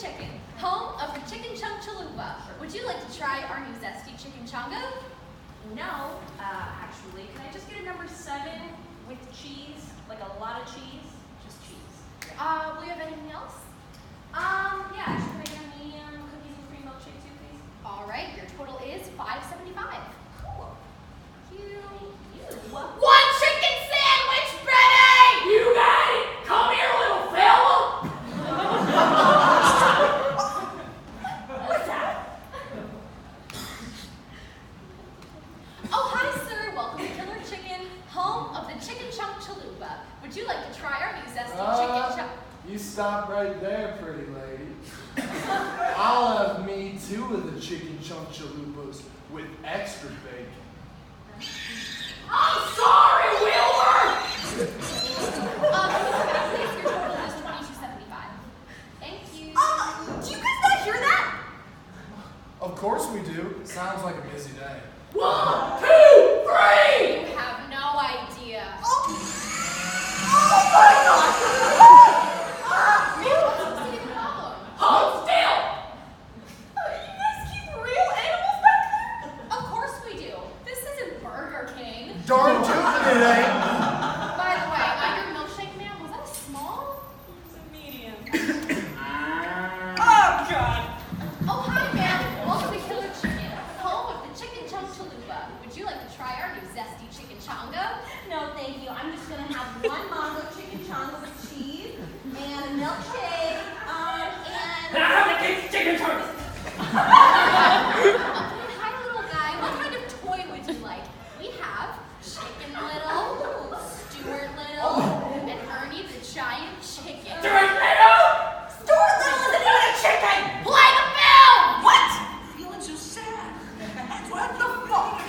Chicken, home of the Chicken Chunk Chalupa. Would you like to try our new zesty chicken chongo? No, actually, can I just get a number 7 with cheese? Like a lot of cheese? Just cheese. Will you have anything else? Yeah, actually, can I get a medium cookies and cream milkshake too, please? All right, your total is $5.75. Cool. You. One chicken sandwich, Freddie! You got it! Come here, little fella! What's that? Oh, hi, sir. Welcome to Killer Chicken, home of the Chicken Chunk Chalupa. Would you like to try our new zesty chicken chunk? You stop right there, pretty lady. I'll have me 2 of the chicken chunk chalupas with extra bacon. I'm sorry, Wilbur! Your total is $22.75. Thank you. Do you guys not hear that? Of course we do. Sounds like a busy day. 1, 2, 3! You have no idea. Oh my God! What's the problem? Hold still! You guys keep real animals back there? Of course we do. This isn't Burger King. Darn tootin' it ain't. By the way, your milkshake, ma'am, was that a small? It's a medium. Oh, God! Oh, hi, ma'am. Welcome to Killer Chicken, home of the Chicken Chunk Chalupa. Would you like to try our new zesty chicken chongo? No, thank you. I'm just gonna have 1 mango chicken chongo with cheese and a milkshake, and And I have the kid's chicken turkey! Hi, little guy. What kind of toy would you like? We have Chicken Little, Stuart Little, and Ernie the Giant Chicken. Stuart Little! Stuart Little isn't even a chicken! Play the film! What? Feeling so sad. What the fuck?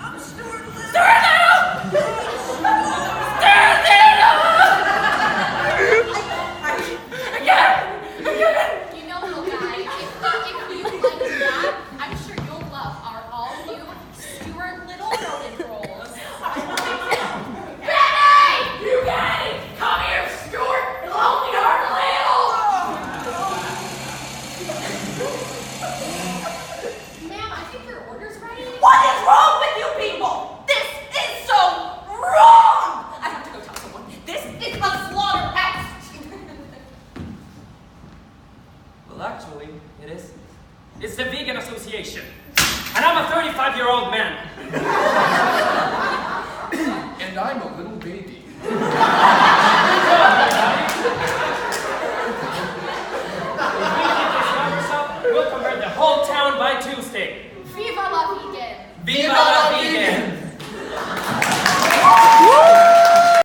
I'm Stuart Little. Stuart Little! Stuart Little! Again! You know, little guy, if you like that, I'm sure you'll love our all-new Stuart Little rodent rolls. Benny! You got it! Come here, Stuart! Only our little! Ma'am, I think your order's ready. What is wrong with you people? This is so wrong! I have to go tell someone. This is a slaughterhouse! Well, actually, it is. It's the Vegan Association. And I'm a 35-year-old man. And I'm a little baby. If we keep this numbers up, we'll convert the whole town by Tuesday. Viva la vegan! Viva la